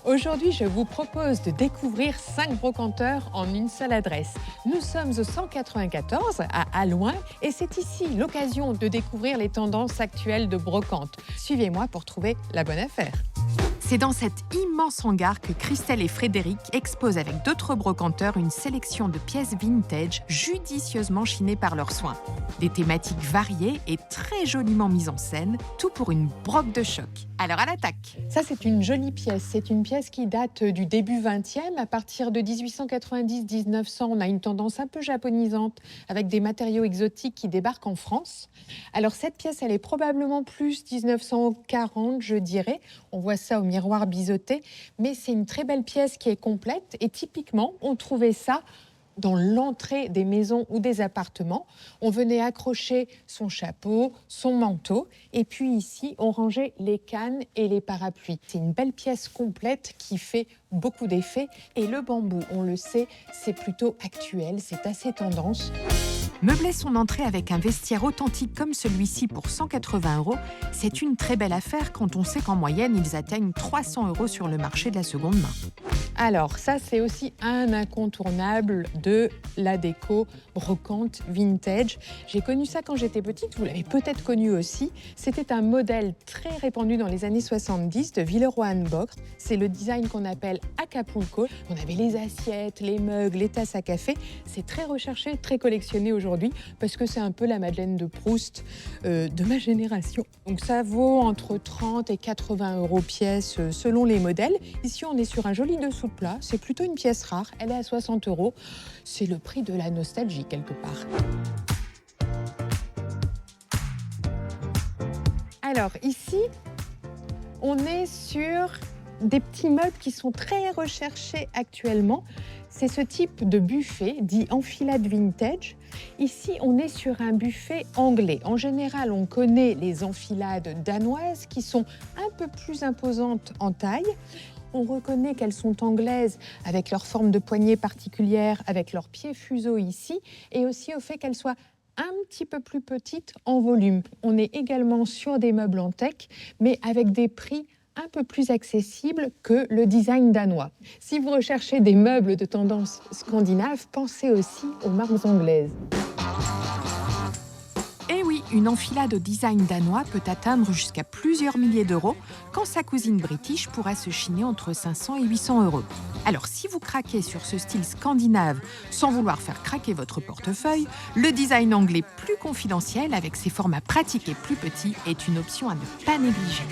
Aujourd'hui, je vous propose de découvrir 5 brocanteurs en une seule adresse. Nous sommes au 194 à Allouin et c'est ici l'occasion de découvrir les tendances actuelles de brocante. Suivez-moi pour trouver la bonne affaire. C'est dans cet immense hangar que Christelle et Frédéric exposent avec d'autres brocanteurs une sélection de pièces vintage judicieusement chinées par leurs soins. Des thématiques variées et très joliment mises en scène, tout pour une broque de choc. Alors à l'attaque. Ça, c'est une jolie pièce. C'est une pièce qui date du début 20e. À partir de 1890-1900, on a une tendance un peu japonisante avec des matériaux exotiques qui débarquent en France. Alors cette pièce, elle est probablement plus 1940, je dirais. On voit ça au miroir biseauté, mais c'est une très belle pièce qui est complète et typiquement, on trouvait ça dans l'entrée des maisons ou des appartements. On venait accrocher son chapeau, son manteau, et puis ici, on rangeait les cannes et les parapluies. C'est une belle pièce complète qui fait beaucoup d'effets. Et le bambou, on le sait, c'est plutôt actuel, c'est assez tendance. Meubler son entrée avec un vestiaire authentique comme celui-ci pour 180 €, c'est une très belle affaire quand on sait qu'en moyenne, ils atteignent 300 € sur le marché de la seconde main. Alors ça, c'est aussi un incontournable de la déco brocante vintage. J'ai connu ça quand j'étais petite, vous l'avez peut-être connu aussi. C'était un modèle très répandu dans les années 70 de Villeroy&Boch. C'est le design qu'on appelle Acapulco. On avait les assiettes, les mugs, les tasses à café. C'est très recherché, très collectionné aujourd'hui parce que c'est un peu la Madeleine de Proust de ma génération. Donc ça vaut entre 30 et 80 € pièce selon les modèles. Ici, on est sur un joli dessous de plat. C'est plutôt une pièce rare. Elle est à 60 €. C'est le prix de la nostalgie quelque part. Alors ici, on est sur des petits meubles qui sont très recherchés actuellement. C'est ce type de buffet dit enfilade vintage. Ici, on est sur un buffet anglais. En général, on connaît les enfilades danoises qui sont un peu plus imposantes en taille. On reconnaît qu'elles sont anglaises avec leur forme de poignée particulière, avec leurs pieds fuseaux ici, et aussi au fait qu'elles soient un petit peu plus petites en volume. On est également sur des meubles en teck, mais avec des prix un peu plus accessibles que le design danois. Si vous recherchez des meubles de tendance scandinave, pensez aussi aux marques anglaises. Et oui, une enfilade au design danois peut atteindre jusqu'à plusieurs milliers d'euros, quand sa cousine british pourra se chiner entre 500 et 800 €. Alors si vous craquez sur ce style scandinave sans vouloir faire craquer votre portefeuille, le design anglais plus confidentiel avec ses formats pratiques et plus petits est une option à ne pas négliger.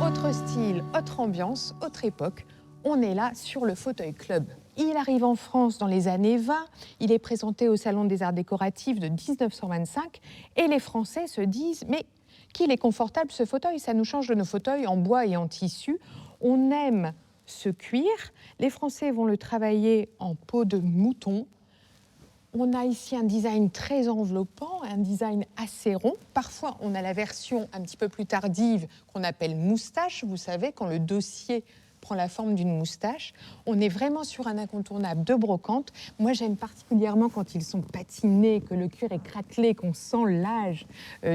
Autre style, autre ambiance, autre époque, on est là sur le fauteuil club. Il arrive en France dans les années 20, il est présenté au Salon des Arts Décoratifs de 1925 et les Français se disent « mais qu'il est confortable ce fauteuil, ça nous change de nos fauteuils en bois et en tissu. On aime ce cuir, les Français vont le travailler en peau de mouton. On a ici un design très enveloppant, un design assez rond. Parfois, on a la version un petit peu plus tardive qu'on appelle moustache, vous savez, quand le dossier prend la forme d'une moustache. On est vraiment sur un incontournable de brocante. Moi, j'aime particulièrement quand ils sont patinés, que le cuir est craquelé, qu'on sent l'âge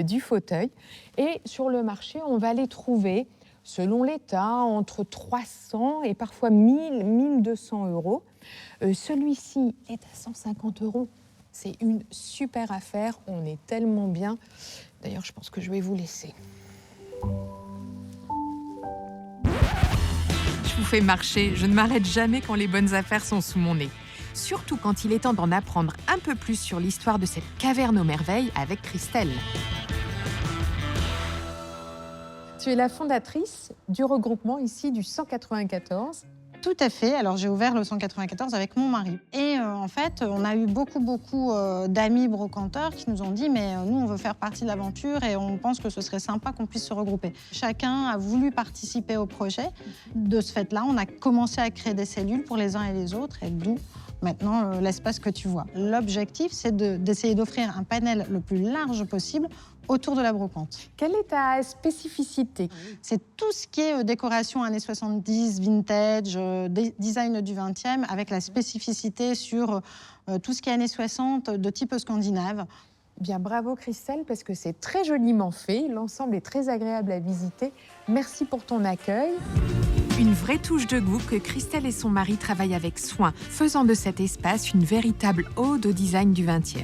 du fauteuil. Et sur le marché, on va les trouver, selon l'état, entre 300 et parfois 1000, 1200 €. Celui-ci est à 150 €. C'est une super affaire. On est tellement bien. D'ailleurs, je pense que je vais vous laisser. Je vous fais marcher, je ne m'arrête jamais quand les bonnes affaires sont sous mon nez. Surtout quand il est temps d'en apprendre un peu plus sur l'histoire de cette caverne aux merveilles avec Christelle. Tu es la fondatrice du regroupement ici du 194. Tout à fait. Alors, j'ai ouvert le 194 avec mon mari. Et en fait, on a eu beaucoup d'amis brocanteurs qui nous ont dit « mais nous, on veut faire partie de l'aventure et on pense que ce serait sympa qu'on puisse se regrouper ». Chacun a voulu participer au projet. De ce fait-là, on a commencé à créer des cellules pour les uns et les autres, et d'où maintenant l'espace que tu vois. L'objectif, c'est d'essayer d'offrir un panel le plus large possible autour de la brocante. Quelle est ta spécificité? C'est tout ce qui est décoration années 70, vintage, design du 20e, avec la spécificité sur tout ce qui est années 60 de type scandinave. Bien, bravo Christelle, parce que c'est très joliment fait. L'ensemble est très agréable à visiter. Merci pour ton accueil. Une vraie touche de goût que Christelle et son mari travaillent avec soin, faisant de cet espace une véritable ode au design du XXe.